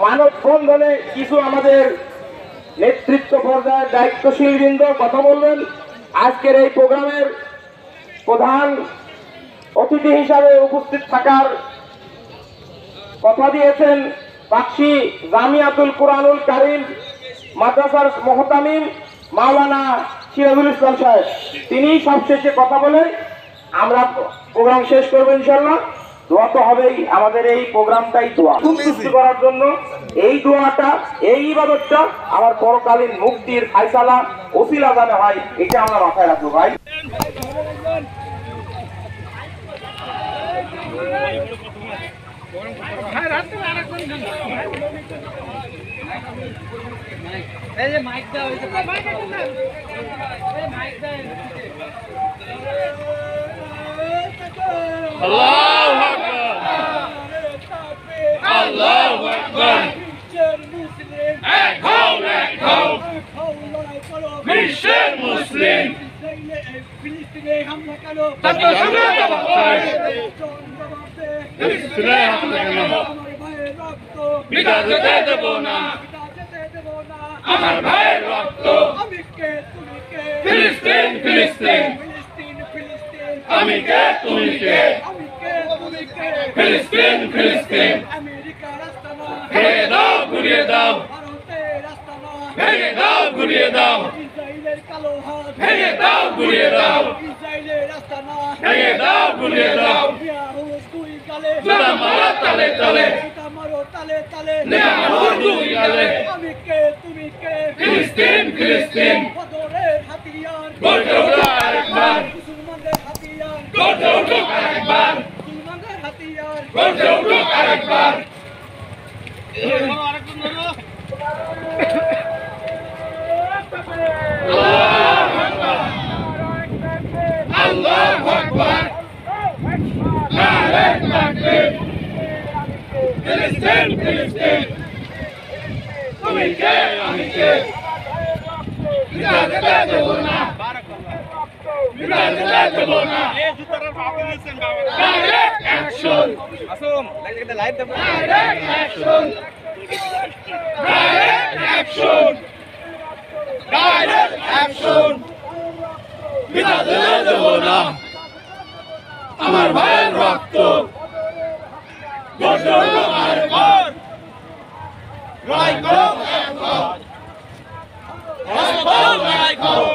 মানববন্ধনে কিছু আমাদের নেতৃত্ব পর্যায়ের দায়িত্বশীল বৃন্দ কথা বলবেন। আজকের এই প্রোগ্রামের প্রধান অতিথি হিসাবে উপস্থিত থাকার কথা দিয়েছেন পাকশি জামিয়াতুল কুরআনুল কারীম মাদ্রাসার মুহতামিম মাওলানা সিরাজুল ইসলাম সাহেব। তিনি সবশেষে কথা বলে আমরা প্রোগ্রাম শেষ করবো ইনশাল্লাহ। দোয়া তো হবেই, আমাদের এই প্রোগ্রামটাই দোয়া সৃষ্টি করার জন্য। এই দোয়াটা, এই ইবাদতটা আমার পরকালীন মুক্তির ফায়সালা ওসিলা জানে হয়, এটা আমরা মাথায় রাখবো ভাই। এই যে মাইক দাও, এই যে মাইক দাও, আল্লাহু আকবার, আল্লাহু আকবার। এক হও, এক হও, বিশ্বের মুসলিম। ফিলিস্তিনে হামলা কেন? বিদায় যেতে দেব না, আমার ভাইয়ের রক্ত। ফিলিস্তিন, ফিলিস্তিন, আমি কে তুমি কে? ফিলিস্তিন, ফিলিস্তিন, ভেঙে দাও, ঘুরিয়ে দাও, ভেঙে দাও, ঘুরিয়ে দাও, ভেঙে দাও, ঘুরিয়ে দাও, ভেঙে দাও, ঘুরিয়ে দাও। জোড়া মারো তালে তালে, নেতা মারো দুই গালে। ফিলিস্তিন, ফিলিস্তিন, গর্জে ওঠো আরেকবার, গর্জে ওঠো আরেকবার, গর্জে ওঠো আরেকবার। আল্লাহু আকবার, নারে তাকবীর। ফিলিস্তিন, ফিলিস্তিন, তুমি কে আমি কে? বিদায় যেতে দেব না, বিদায় যেতে দেব না। Direct action, direct action, direct action, direct action. বিদায় যেতে দেব না, আমার ভাইয়ের রক্ত। গর্জে ওঠো আরেকবার, লড়াই করো একবার, লড়াই করো।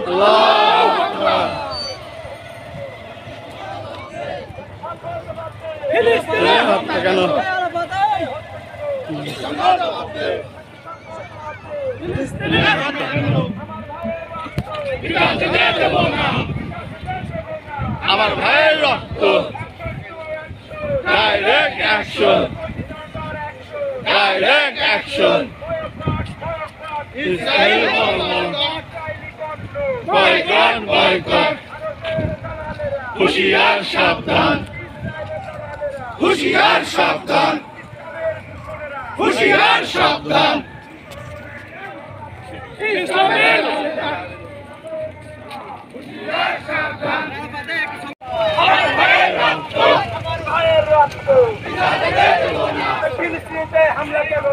আল্লাহু আকবার। ফিলিস্তিনের হত্যা কেন? ফিলিস্তিনের হত্যা কেন? বিদায় যেতে দেব না, আমার ভাইয়ের রক্ত। Direct action, direct action. Israel boycott, boycott. হুঁশিয়ার সাবধান, হুঁশিয়ার সাবধান, হুঁশিয়ার সাবধান। ইসলামের হুঁশিয়ার সাবধান। আমার ভাইয়ের রক্ত, আমার ভাইয়ের রক্ত। বিদায় যেতে দেব না, ফিলিস্তিনে হামলা কেন?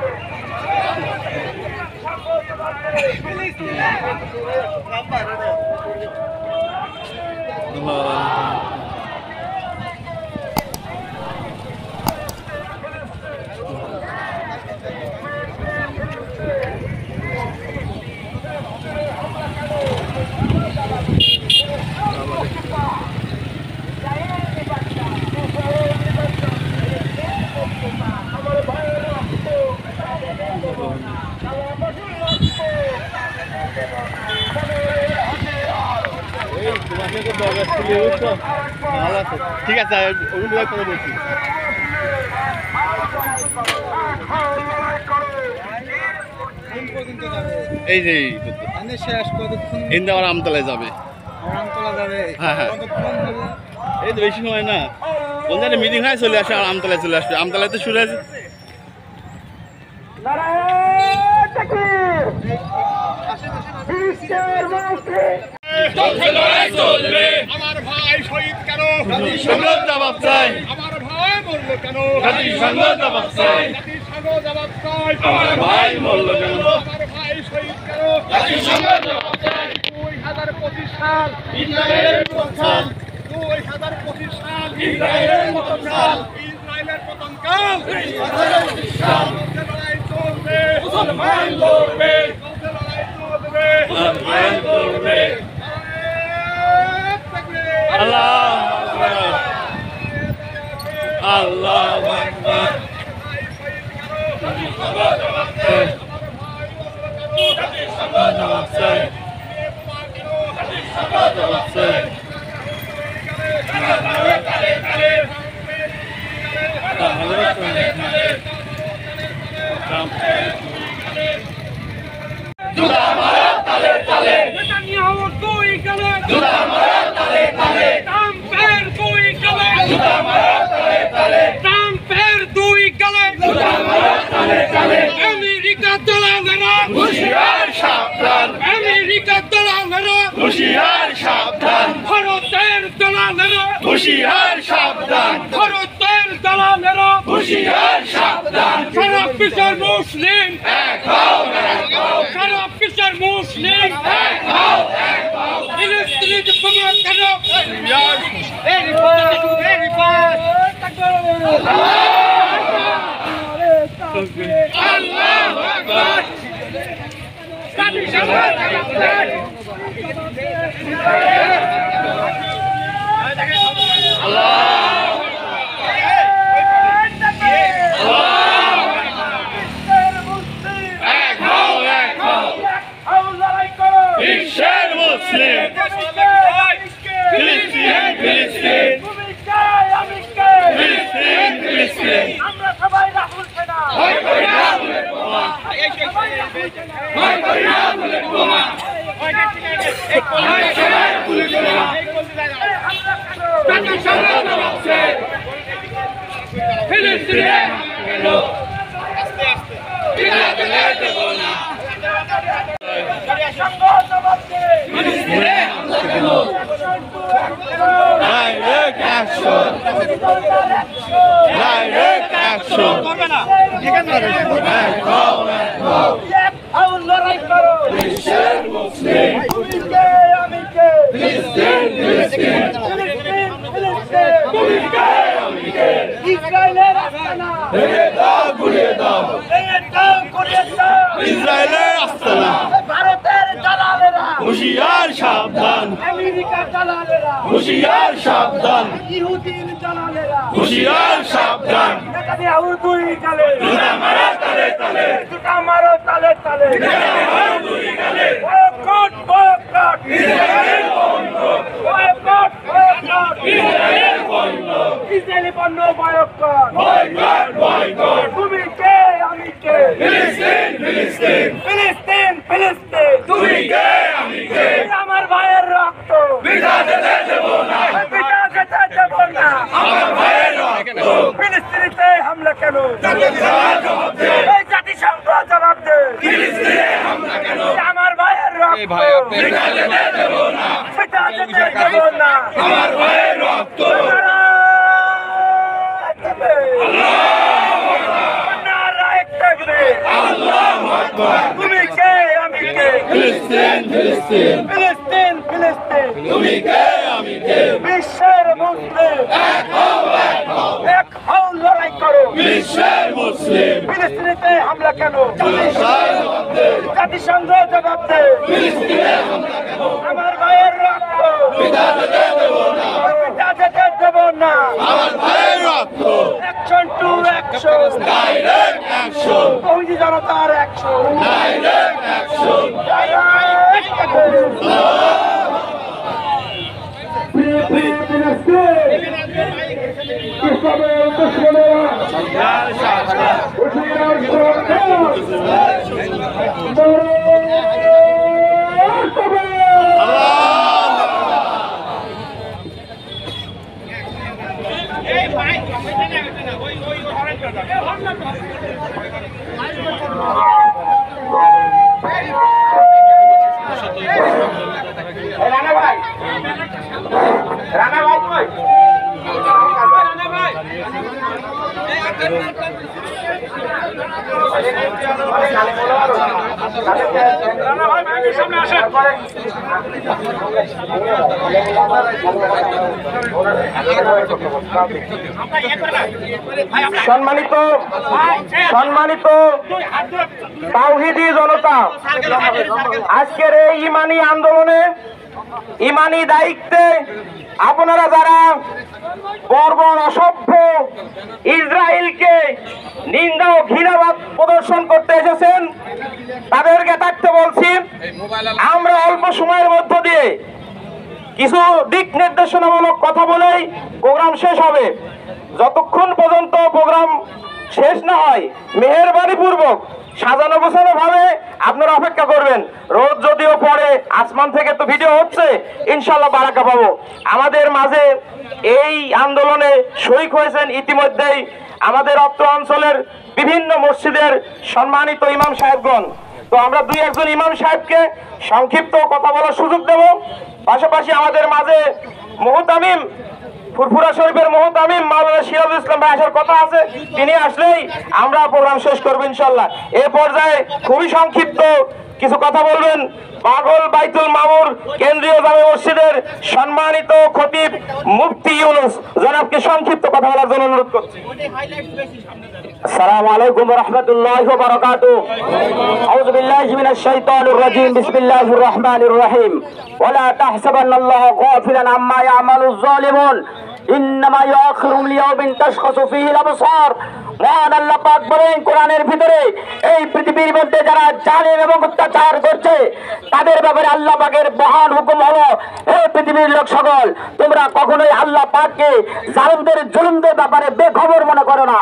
ঠিক আছে, কথা বলছি। এই যে ইন্দাবার আমতলায় যাবে। হ্যাঁ হ্যাঁ, এই তো বেশি সময় না, কোন জায়গায় মিটিং হয় চলে আসে, আর আমতলায় চলে আসবে। আমতলায় তো শুরু আছে। আমার ভাই শহীদ কেন? জবাব চাই। আমার ভাই ভাই মরলো কেন? জাতিসংঘ জবাব চাই। জাতিসংঘ জবাব চাই। আমার ভাই মরলো কেন? আমার ভাই শহীদ কেন? জাতিসংঘ জবাব চাই। 2025 সাল ইসরায়েলের পতন চাই। 2025 সাল ইসরায়েলের পতন চাই। ইসরায়েলের পতন কাল। লড়াই চলবে। মুসলমান লড়বে। লড়াই চলবে। মুসলমান লড়বে। আল্লাহু আকবার। আল্লাহু আকবার। জাতিসংঘ জবাব চাই। জাতিসংঘ জবাব চাই। জাতিসংঘ জবাব চাই। জুতা মারা তালে তালে। নেতানিয়াহু দুই গেলে। জুতা মারা তালে তালে। ট্রাম্পের দুই গেলে। জুতা মারা তালে তালে। ট্রাম্পের দুই গেলে। জুতা মারা তালে তালে। আমেরিকা দলালেরা। হুঁশিয়ার সাবধান। আমেরিকা দলালেরা। হুঁশিয়ার সাবধান। ভারতের দলালেরা। হুঁশিয়ার সাবধান। ভারতের দলালেরা। হুঁশিয়ার সাবধান। সারা বিশ্বের মুসলিম। এক হও এক হও। সারা বিশ্বের মুসলিম। এক হও এক হও। ফিলিস্তিনিতে বোমা কেন? Very fast, very fast. আল্লাহু আকবার। জাতিসংঘ জবাব চাই। এক হও এক হও। বিশ্বের মুসলিম। ফিলিস্তিন ফিলিস্তিন। ফিলিস্তিন ফিলিস্তিন। আমরা সবাই রাহুল সেনা। ভয় করি না বলে বোমা। ভয় করি না বলে বোমা। ভয় সবাই পুলিশ বোমা। জাতিসংঘ জবাব চাই। ফিলিস্তিনে কেন? ইসরায়েলে দেব না। ফিলিস্তিনে হামলা কেন? Direct action. Direct action. এক হও এক হও। লড়াই করো। বিশ্বের মুসলিম। ফিলিস্তিন ফিলিস্তিন। তুমি কে আমি কে? ইসরায়েলের আস্তানা। ভেঙে দাও গুড়িয়ে দাও। ভেঙে দাও, গুড়িয়ে দাও। ইসরায়েলের আস্তানা। ভারতের দালালেরা। হুঁশিয়ার সাবধান। আমেরিকার দালালেরা। হুঁশিয়ার সাবধান। ইহুদির দালালেরা। হুঁশিয়ার সাবধান। নেতানিয়াহু দুই গালে। জুতা মারা তালে তালে। জুতা মারো তালে তালে। নেতানিয়াহু দুই গালে। Boycott, boycott. ইসরায়েলের পণ্য। Boycott, boycott. ইসরায়েলের পণ্য। ইসরায়েলি পণ্য বয়কট। Boycott boycott. তুমি কে আমি কে? ফিলিস্তিন ফিলিস্তিন। ফিলিস্তিন, ফিলিস্তিন। তুমি কে আমি কে? আমার ভাইয়ের রক্ত। বিধা যেতে দেব না। পিতা যেতে দেব না। আমার ভাইয়ের রক্ত। ফিলিস্তিনিতে হামলা কেন? জাতিসংঘ জবাব দে। এই জাতিসংঘ জবাব দে। ফিলিস্তিনে হামলা কেন? আমার ভাইয়ের রক্ত। বিধা যেতে দেব না। পিতা যেতে দেব না। আমার ভাইয়ের রক্ত। নারায়ে তাকবীর। আল্লাহু আকবার। তুমি কে আমি কে? ফিলিস্তিন ফিলিস্তিন। ফিলিস্তিন, ফিলিস্তিন। তুমি কে আমি কে? বিশ্বের মুসলিম। এক হও এক হও। এক হও, লড়াই করো। বিশ্বের মুসলিম। ফিলিস্তিনিতে হামলা কেন? জাতিসংঘ জবাব দে। জাতিসংঘ জবাব দে। ফিলিস্তিনে হামলা কেন? আমার ভাইয়ের রক্ত। বিধা যেতে দেব না। পিতা যেতে দেব না। আমার ভাইয়ের রক্ত। Action to action. Direct action. তৌহিদি জনতার অ্যাকশন। Direct action. নারায়ে তাকবীর। ইসলামের দুশ্মনেরা হুঁশিয়ার সাবধান। হুঁশিয়ার সাবধান। রানা ভাই, রানা ভাই, সম্মানিত তাওহীদি জনতা, আজকের এই ইমানি আন্দোলনে, ইমানি দায়িত্বে আপনারা যারা বর্বর অসভ্য ইসরায়েলকে নিন্দা ও ঘৃণাবাদ প্রদর্শন করতে এসেছেন, তাদেরকে থাকতে বলছি, আমরা অল্প সময়ের মধ্য দিয়ে কিছু দিক নির্দেশনামূলক কথা বলেই প্রোগ্রাম শেষ হবে। যতক্ষণ পর্যন্ত প্রোগ্রাম শেষ না হয়, মেহেরবানি পূর্বক সাজানো গোছানো ভাবে আপনারা অপেক্ষা করবেন। রোদ যদিও পড়ে, আসমান থেকে তো ভিডিও হচ্ছে, ইনশাল্লাহ বারাকা পাবো। আমাদের মাঝে এই আন্দোলনে শরিক হয়েছেন ইতিমধ্যেই আমাদের অত্র অঞ্চলের বিভিন্ন মসজিদের সম্মানিত ইমাম সাহেবগণ। তো আমরা দুই একজন ইমাম সাহেবকে সংক্ষিপ্ত কথা বলার সুযোগ দেব। পাশাপাশি আমাদের মাঝে মুহতামিম, ফুরফুরা শরীফের মুহতামিম মাওলানা সিরাজুল ইসলাম ভাই আসার কথা আছে, তিনি আসলেই আমরা প্রোগ্রাম শেষ করবো ইনশাল্লাহ। এ পর্যায়ে খুবই সংক্ষিপ্ত কিছু কথা বলবেন পাগল বাইতুল মামুর কেন্দ্রীয় জামে মসজিদের সম্মানিত খতিব মুফতি ইউনুস। জনাবকে সংক্ষিপ্ত কথা বলার জন্য অনুরোধ করছি। আসসালামু আলাইকুম ওয়া রাহমাতুল্লাহি ওয়া বারাকাতুহু। আউযু বিল্লাহি মিনাশ শাইতানির রাজীম। বিসমিল্লাহির রহমানির রহিম। ওয়া লা তাহসাবান্নাল্লাহা গাফিলান আম্মা ইয়ামালুয যালিমুন, ইন্নামা ইউআখিরুহুম লিয়াউমিন তাশখাসু ফীহিল আবসার। মহান আল্লাহ পাক বলেন কোরআনের ভিতরে, এই পৃথিবীর মধ্যে যারা জালিম এবং অত্যাচার করছে তাদের ব্যাপারে আল্লাহ পাকের মহান হুকুম হলো, হে পৃথিবীর লোক সকল, তোমরা কখনোই আল্লাহ পাককে জালিমদের জুলুমদের ব্যাপারে বেখবর মনে করো না।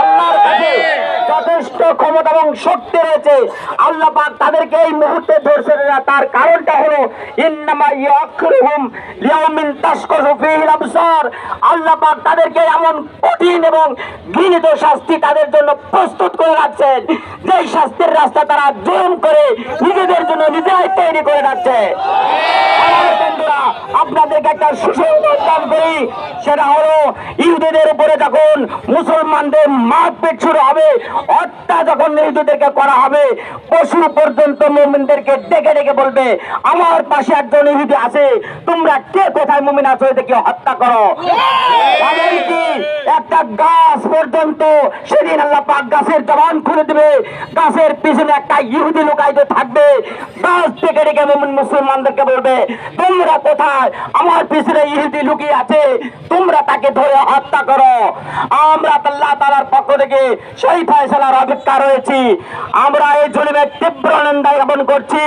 আল্লাহর কাছে যথেষ্ট ক্ষমতা এবং শক্তি রয়েছে। আল্লাহ পাক তাদেরকে এই মুহূর্তে ধরছে না, তার কারণটা হলো ইন্নামা ইউআখিরুহুম লিয়াউমিন তাশখাসু ফীহিল আবসার। আল্লাহ পাক তাদেরকে এমন কঠিন এবং ঘৃণিত শাস্তি তাদের জন্য প্রস্তুত করে রাখছেন, যে শাস্তির রাস্তা তারা জুলুম করে নিজেদের জন্য নিজেরাই তৈরি করে রাখছে। বন্ধুরা, আপনাদেরকে একটা সুসংবাদ দান করি, সেটা হলো ইহুদিদের উপরে যখন মুসলমানদের মারপিট শুরু হবে, হত্যা যখন ইহুদিদেরকে করা হবে, পশু পর্যন্ত মুমিনদেরকে ডেকে ডেকে বলবে, আমার পাশে একজন ইহুদি আছে, তোমরা কে কোথায় মুমিন আছো, এদেরকে হত্যা করো। এমনকি একটা গাছ পর্যন্ত সেদিন আল্লাহ পাক গাছের জবান খুলে দেবে, গাছের পিছনে একটা ইহুদি লুকাইতে থাকবে, গাছ ডেকে ডেকে মুমিন মুসলমানদেরকে বলবে, তোমরা কোথায়, আমার পিছনে ইহুদি লুকিয়ে আছে, তোমরা তাকে ধরে হত্যা করো। আমরা আল্লাহ তাআলার পক্ষ থেকে সেই ফয়সালার অপেক্ষা রয়েছি। আমরা এই জুলুমের তীব্র নিন্দা জ্ঞাপন করছি।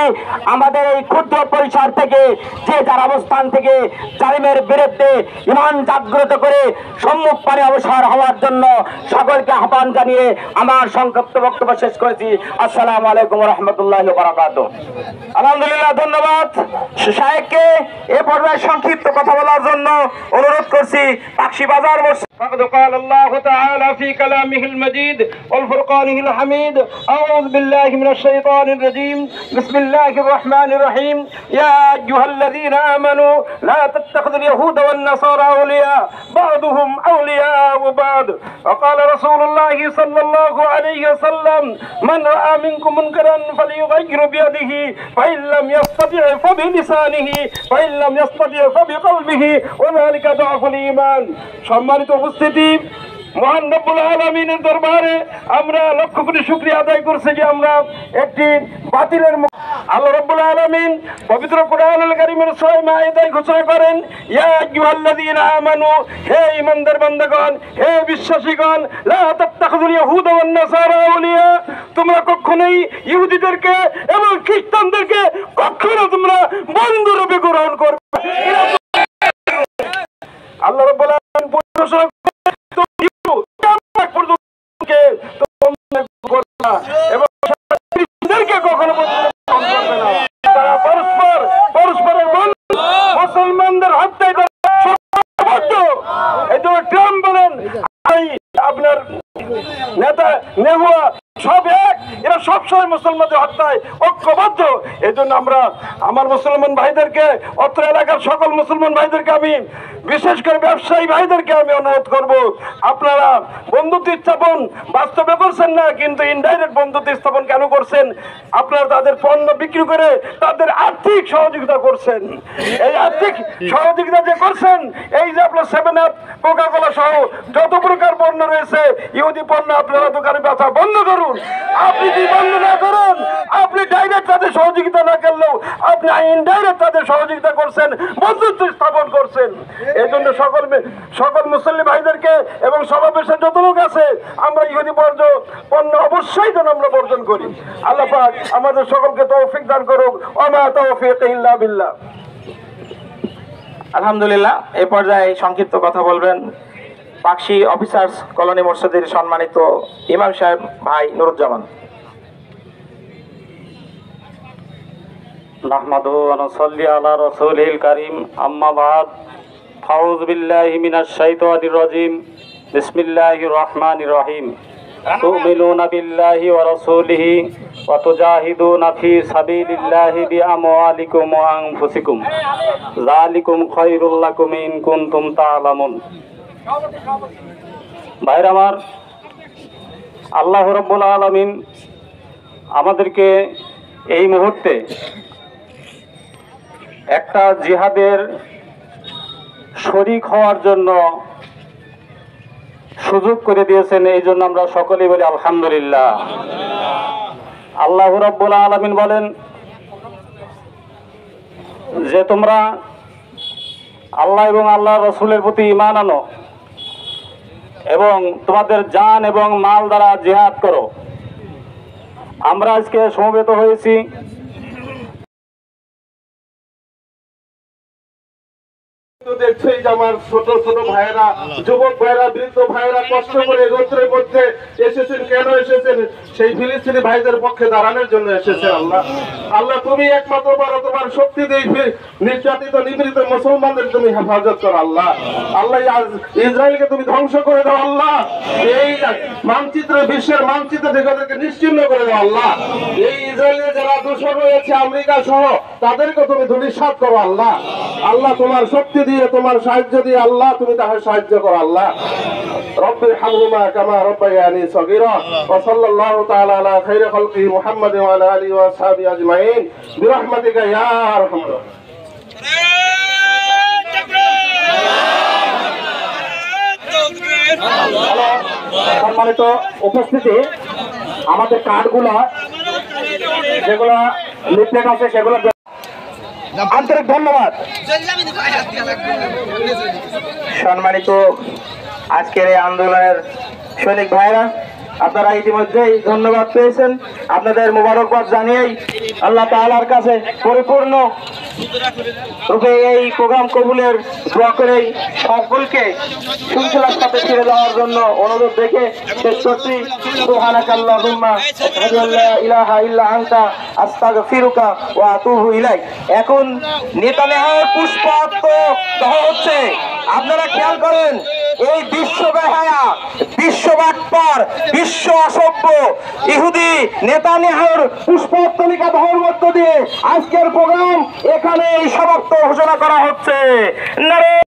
আমাদের এই ক্ষুদ্র পরিসর থেকে, যে যার অবস্থান থেকে জালিমের বিরুদ্ধে ইমান জাগ্রত করে সম্মুখ পানে অবসর হওয়ার জন্য সকলকে আহ্বান জানিয়ে আমার সংক্ষিপ্ত বক্তব্য শেষ করেছি। আসসালামু আলাইকুম ওয়া রাহমাতুল্লাহি ওয়া বারাকাতুহু। আলহামদুলিল্লাহ, ধন্যবাদ শায়েখকে এ পর্যায়ে সংক্ষিপ্ত কথা বলার জন্য অনুরোধ করছি। পাকশি বাজার মসজিদ। فقد قال الله تعالى في كلامه المجيد والفرقانه الحميد: أعوذ بالله من الشيطان الرجيم، بسم الله الرحمن الرحيم، يا أيها الذين آمنوا لا تتخذوا اليهود والنصارى أولياء بعضهم أولياء بعض، وقال رسول الله صلى الله عليه وسلم: من رأى منكم منكرا فليغير بيده، فإن لم يستطع فبلسانه، فإن لم يستطع فبقلبه، وذلك ضعف الإيمان। সম্মানিত উপস্থিতি, মহান রব্বুল আলামিনের দরবারে আমরা লক্ষ কোটি শুকরিয়া আদায় করছি যে আমরা একটি বাতিলের আল্লাহ রব্বুল আলামিন পবিত্র কোরআনুল কারীমের সূরা মাইদায় ঘোষণা করেন, ইয়া আইয়ুহাল্লাযীনা আমানু, হে ঈমানদার বান্দাগণ, হে বিশ্বাসীগণ, লা তাত্তাখিযুল ইয়াহুদা ওয়ান নাসারা আউলিয়া, তোমরা কখনোই ইহুদিদেরকে এবং খ্রিস্টানদেরকে কখনো তোমরা বন্ধু রূপে গ্রহণ করবে। আল্লাহ রাব্বুল আলামিন ঘোষণা মুসলমানদের হত্যায় ট্রাম্প বলেন, আপনার নেতা নেহুয়া সব এক, এরা সবসময় মুসলমানদের হত্যায় ঐক্যবদ্ধ। এই জন্য আমরা আমার মুসলমান ভাইদেরকে, অত্র এলাকার সকল মুসলমান ভাইদেরকে, আমি বিশেষ করে ব্যবসায়ী ভাইদেরকে আমি অনুরোধ করব, আপনারা বন্ধুত্ব স্থাপন বাস্তবে করছেন না, কিন্তু ইনডাইরেক্ট বন্ধুত্ব স্থাপন কেন করছেন? আপনারা তাদের পণ্য বিক্রি করে তাদের আর্থিক সহযোগিতা করছেন। এই আর্থিক সহযোগিতা যে করছেন, এই যে আপনার 7 আপ, কোকা-কোলা সহ যত প্রকার পণ্য রয়েছে, ইহুদি পণ্য আপনারা দোকানে বেচা বন্ধ করুন। আপনি যদি বন্ধ না করুন, আপনি ডাইরেক্ট তাদের সহযোগিতা না করলেও আপনি ইনডাইরেক্ট তাদের সহযোগিতা করছেন, বন্ধুত্ব স্থাপন করছেন। এই জন্য সকল মুসলিম ভাইদেরকে এবং সমাবেশের যত লোক আছে, আমরা ইহুদি পণ্য অবশ্যই যেন আমরা বর্জন করি। আল্লাহ পাক আমাদের সকলকে তৌফিক দান করুক। ওয়া তৌফিক ইল্লা বিল্লাহ। আলহামদুলিল্লাহ। এই পর্যায়ে সংক্ষিপ্ত কথা বলবেন পাকশি অফিসার্স কলোনি মসজিদের সম্মানিত ইমাম সাহেব ভাই নুরুজ্জামান। নাহমাদুহু ওয়া নুসাল্লি আলা রাসূলিল কারীম, আম্মা বা'দ। আউযু বিল্লাহি মিনাশ শাইতানির রাজীম। বিসমিল্লাহির রাহমানির রহিম। তু'মিনুনা বিল্লাহি ওয়া রাসূলিহি ওয়া তুজাহিদুনা ফি সাবিলিল্লাহি বিআমওয়ালিকুম ওয়া আনফুসিকুম, যালিকুম খায়রুল লাকুম ইন কুনতুম তা'লামুন। ভাইরা আমার, আল্লাহ রাব্বুল আলামিন আমাদেরকে এই মুহূর্তে একটা জিহাদের শরীক হওয়ার জন্য সুযোগ করে দিয়েছেন। এই জন্য আমরা সকলেই বলি আলহামদুলিল্লাহ। আল্লাহ রাব্বুল আলামিন বলেন যে তোমরা আল্লাহ এবং আল্লাহর রাসূলের প্রতি ঈমান আনো এবং তোমাদের জান এবং মাল দ্বারা জিহাদ করো। আমরা আজকে সমবেত হয়েছি দেখছেই যে আমার ছোট ছোট ভাইয়েরা, যুবক ভাইয়েরা, বৃদ্ধ ভাইয়েরা কষ্ট করে রোদ্রের মধ্যে এসেছেন। কেন এসেছেন? সেই ফিলিস্তিনি ভাইদের পক্ষে দাঁড়ানোর জন্য এসেছেন। আল্লাহ তুমি একমাত্র বড়, তোমার শক্তি দিয়ে নির্যাতিত নিপীড়িত মুসলমানদের তুমি হেফাজত করো। আল্লাহ ইসরায়েলকে তুমি ধ্বংস করে দাও। আল্লাহ এই মানচিত্র, বিশ্বের মানচিত্র থেকে ওদেরকে নিশ্চিহ্ন করে দাও। আল্লাহ এই ইসরায়েলের যারা দূষণ রয়েছে আমেরিকা সহ, তাদেরকে তুমি ধূলিসাৎ করো। আল্লাহ তোমার শক্তি দিয়ে, তোমার সাহায্য দিয়ে আল্লাহ তুমি তাকে সাহায্য করো। আল্লাহ রব্বির হামহুমা কামা রাব্বায়ানি সগীরা। ওয়া সাল্লাল্লাহু তাআলা আলা খাইরি খালকি মুহাম্মাদ ওয়া আলা আলিহি ওয়া আসহাবিহি আজমাইন বিরহমাতিকা ইয়া আরহামার রাহিমিন। সম্মানিত উপস্থিতি, আমাদের কার্ডগুলা যেগুলো লিফলেট আছে সেগুলো আন্তরিক ধন্যবাদ। সম্মানিত আজকের এই আন্দোলনের সৈনিক ভাইরা, আপনারা ইতিমধ্যেই ধন্যবাদ পেয়েছেন। আপনাদের মোবারকবাদ জানিয়েই আল্লাহ তাআলার কাছে পরিপূর্ণ রূপে এই প্রোগ্রাম কবুলের দোয়া করেই সকলকে শৃঙ্খলার সাথে ফিরে যাওয়ার জন্য অনুরোধ রেখে শেষ করছি। সুবহানাকাল্লাহুম্মা আশহাদু আল্লা ইলাহা ইল্লা আনতা আস্তাগফিরুকা ওয়া আতুবু ইলাইক। এখন নেতানিয়াহুর পুষ্পার্ঘ্য দেওয়া হচ্ছে। আপনারা খেয়াল করেন, এই বিশ্ব বেহায়া, বিশ্ব বাটপার, বিশ্ব অসভ্য ইহুদি নেতানিয়াহুর পুষ্পোত্তলিকা দেওয়ার মধ্য দিয়ে আজকের প্রোগ্রাম এখানেই সমাপ্ত ঘোষণা করা হচ্ছে।